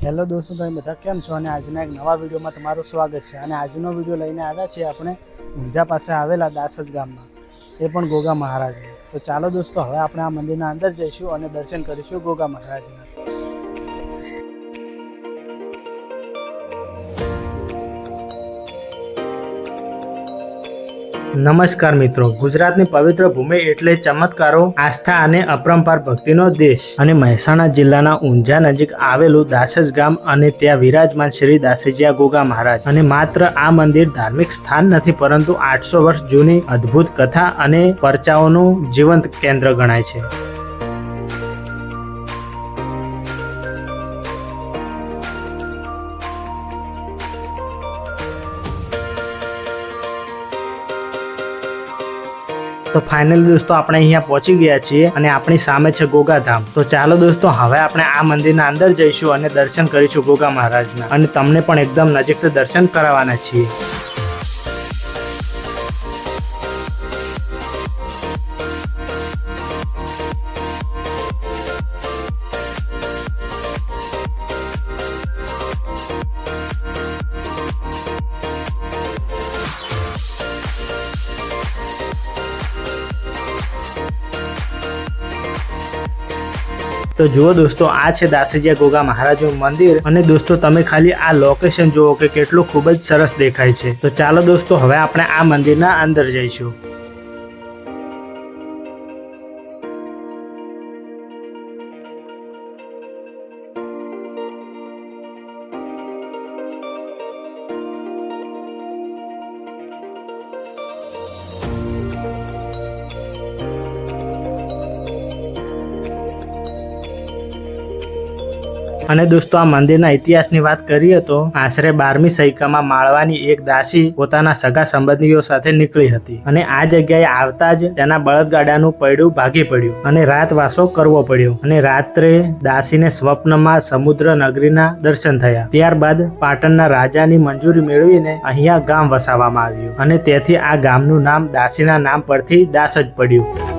Hello દોસ્તો, તમે બધા કેમ છો? અને આજના એક નવા વિડીયોમાં તમારું સ્વાગત છે. અને આજનો વિડીયો લઈને આવ્યા છીએ આપણે ઊંઝા પાસે આવેલા દાસજ ગામમાં, એ પણ ગોગા મહારાજનું. તો ચાલો દોસ્તો, હવે આપણે આ મંદિરના અંદર જઈશું અને દર્શન કરીશું ગોગા મહારાજના. નમસ્કાર મિત્રો, ગુજરાતની પવિત્ર ભૂમિ એટલે ચમત્કારો, આસ્થા અને અપરંપાર ભક્તિનો દેશ. અને મહેસાણા જિલ્લાના ઊંઝા નજીક આવેલું દાસજ ગામ અને ત્યાં વિરાજમાન શ્રી દાસજીયા ગોગા મહારાજ. અને માત્ર આ મંદિર ધાર્મિક સ્થાન નથી, પરંતુ 800 વર્ષ જૂની અદ્ભુત કથા અને પરચાઓનું જીવંત કેન્દ્ર ગણાય છે. તો ફાઇનલી દોસ્તો, આપણે અહીંયા પહોંચી ગયા છીએ અને આપણી સામે છે ગોગાધામ. તો ચાલો દોસ્તો, હવે આપણે આ મંદિરના અંદર જઈશું અને દર્શન કરીશું ગોગા મહારાજના, અને તમને પણ એકદમ નજીકથી દર્શન કરાવવાના છીએ. તો જુઓ દોસ્તો, આ છે દાસજીયા ગોગા મહારાજનું મંદિર. અને દોસ્તો, તમે ખાલી આ લોકેશન જુઓ કે કેટલું ખૂબ જ સરસ દેખાય છે. તો ચાલો દોસ્તો, હવે આપણે આ મંદિરના અંદર જઈશું. અને દોસ્તો, આ મંદિરના ઇતિહાસની વાત કરીએ તો આશરે 12મી સૈકામાં માળવાની એક દાસી પોતાના સગા સંબંધીઓ સાથે નીકળી હતી. અને આ જગ્યાએ આવતા જ તેના બળદગાડાનું પૈડું ભાગી પડ્યું અને રાતવાસો કરવો પડ્યો. અને રાત્રે દાસીને સ્વપ્નમાં સમુદ્ર નગરીના દર્શન થયા. ત્યારબાદ પાટણના રાજાની મંજૂરી મેળવીને અહીંયા ગામ વસાવવામાં આવ્યું. અને તેથી આ ગામનું નામ દાસીના નામ પરથી દાસજ પડ્યું.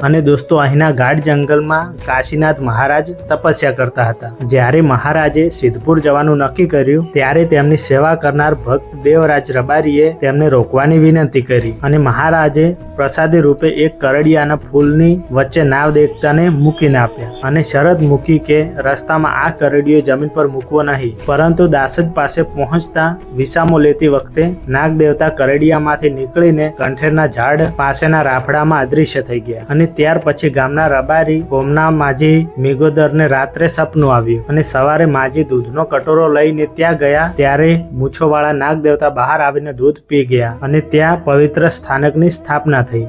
અને દોસ્તો, અહીંના ગાઢ જંગલમાં કાશીનાથ મહારાજ તપસ્યા કરતા હતા. જ્યારે મહારાજે સિદ્ધપુર જવાનું નક્કી કર્યું, ત્યારે તેમની સેવા કરનાર ભક્ત દેવરાજ રબારીએ તેમને રોકવાની વિનંતી કરી. અને મહારાજે પ્રસાદી રૂપે એક કરડિયાના ફૂલની વચ્ચે નાગ દેવતાને મૂકીને આપ્યા. અને શરત મૂકી કે રસ્તામાં આ કરડિયો જમીન પર મૂકવો નહીં. પરંતુ દાસજ પાસે પહોંચતા વિસામો લેતી વખતે નાગ દેવતા કરડિયામાંથી નીકળીને કંઠેરના ઝાડ પાસેના રાફડામાં અદૃશ્ય થઈ ગયા. અને ત્યાર પછી ગામના રબારી કોમના માજી મિગોદરને રાત્રે સપનું આવ્યું. અને સવારે માજી દૂધનો કટોરો લઈને ત્યાં ગયા, ત્યારે મૂછોવાળા નાગ દેવતા બહાર આવીને દૂધ પી ગયા. અને ત્યાં પવિત્ર સ્થાનકની સ્થાપના થઈ.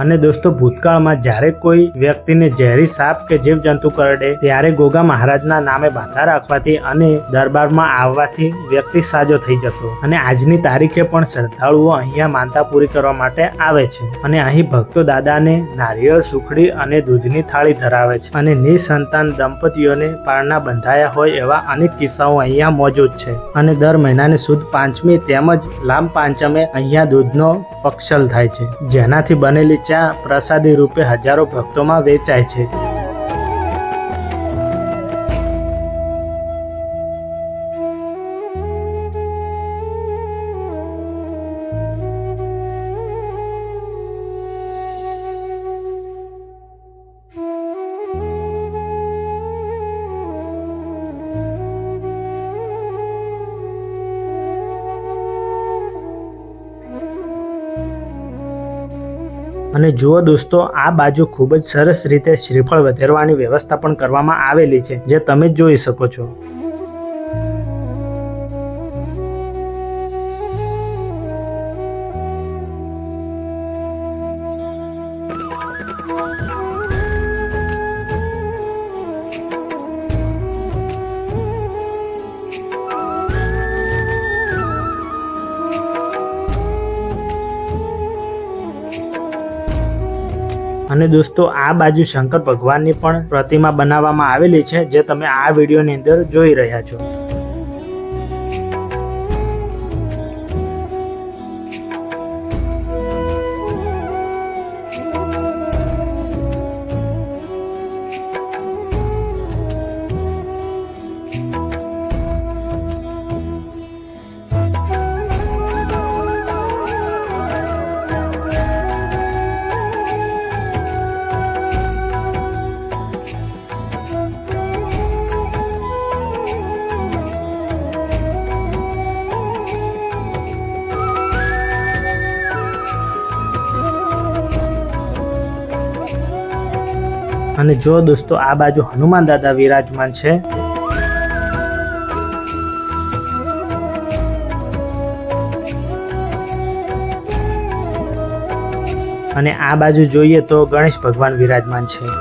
અને દોસ્તો, ભૂતકાળમાં જ્યારે કોઈ વ્યક્તિને ઝેરી સાપ કે જીવજંતુ કરડે, ત્યારે ગોગા મહારાજના નામે બાધા રાખવાથી અને દરબારમાં આવવાથી વ્યક્તિ સાજો થઈ જતો. અને આજની તારીખે પણ શ્રદ્ધાળુઓ અહીંયા માનતા પૂરી કરવા માટે આવે છે. અને અહીં ભક્તો દાદાને નારિયેળ, સુખડી અને દૂધની થાળી ધરાવે છે. અને નિસંતાન દંપતીઓને પારણા બંધાયા હોય એવા અનેક કિસ્સાઓ અહીંયા મોજૂદ છે. અને દર મહિનાની સુદ પાંચમી તેમજ લાંબ પાંચમે અહીંયા દૂધનો પક્ષલ થાય છે, જેનાથી બનેલી ચા પ્રસાદી રૂપે હજારો ભક્તોમાં વેચાય છે. અને જુઓ દોસ્તો, આ બાજુ ખૂબ જ સરસ રીતે શ્રીફળ વધેરવાની વ્યવસ્થા પણ કરવામાં આવેલી છે, જે તમે જોઈ શકો છો. અને દોસ્તો, આ બાજુ શંકર ભગવાનની પણ પ્રતિમા બનાવવામાં આવેલી છે, જે તમે આ વિડીયોની અંદર જોઈ રહ્યા છો. અને જો દોસ્તો, આ બાજુ હનુમાન દાદા વિરાજમાન છે. અને આ બાજુ જોઈએ તો ગણેશ ભગવાન વિરાજમાન છે.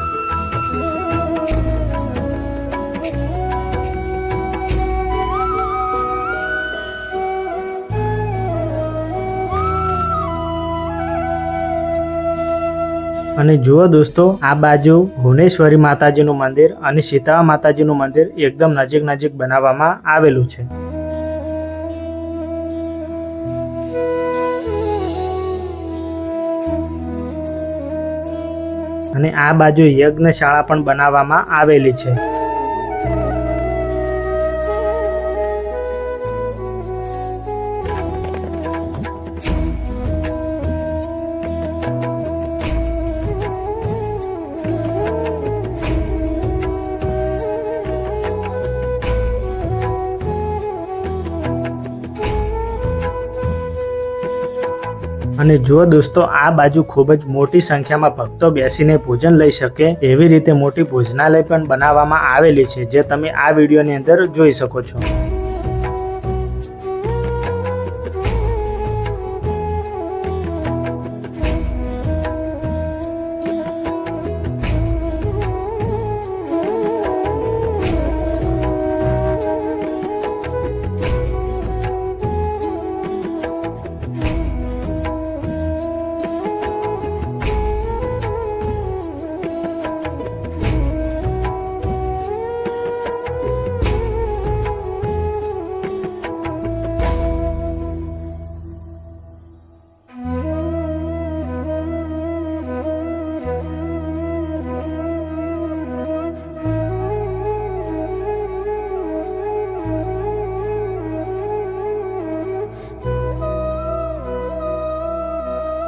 અને જુઓ દોસ્તો, આ બાજુ ભુવનેશ્વરી માતાજીનું મંદિર અને શીતળા માતાજીનું મંદિર એકદમ નજીક બનાવવામાં આવેલું છે. અને આ બાજુ યજ્ઞશાળા પણ બનાવવામાં આવેલી છે. અને જો દોસ્તો, આ બાજુ ખૂબ જ મોટી સંખ્યામાં ભક્તો બેસીને ભોજન લઈ શકે એવી રીતે મોટી ભોજનાલય પણ બનાવવામાં આવેલી છે, જે તમે આ વિડીયોની અંદર જોઈ શકો છો.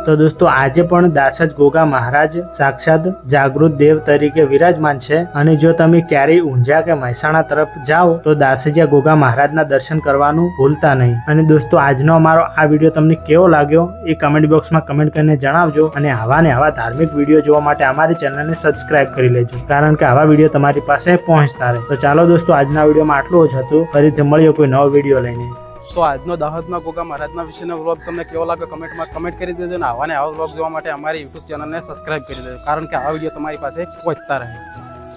તો દોસ્તો, આજે પણ દાસજ ગોગા મહારાજ સાક્ષાત જાગૃત દેવ તરીકે વિરાજમાન છે. અને જો તમે ક્યારેય ઊંઝા કે મહેસાણા તરફ જાઓ તો દાસજીયા ગોગા મહારાજના દર્શન કરવાનું ભૂલતા નહીં. અને દોસ્તો, આજનો અમારો આ વિડીયો તમને કેવો લાગ્યો એ કમેન્ટ બોક્સમાં કમેન્ટ કરીને જણાવજો. અને આવા ને આવા ધાર્મિક વિડીયો જોવા માટે અમારી ચેનલને સબસ્ક્રાઇબ કરી લેજો, કારણ કે આવા વિડીયો તમારી પાસે પહોંચતા રહે. તો ચાલો દોસ્તો, આજના વિડીયોમાં આટલું જ હતું. ફરીથી મળીએ કોઈ નવો વિડીયો લઈને. તો આજનો દાહોદના ગોગા મહારાજના વિશેનો વ્લોગ તમને કેવો લાગ્યો કમેન્ટમાં કમેન્ટ કરી દેજો. અને આવા ને આવા વ્લોગ જોવા માટે અમારી યુટ્યુબ ચેનલને સબસ્ક્રાઇબ કરી દેજો, કારણ કે આવા વિડીયો તમારી પાસે પહોંચતા રહે.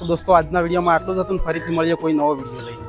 તો દોસ્તો, આજના વિડીયોમાં આટલું જ હતું. ફરીથી મળીએ કોઈ નવો વિડીયો લઈને.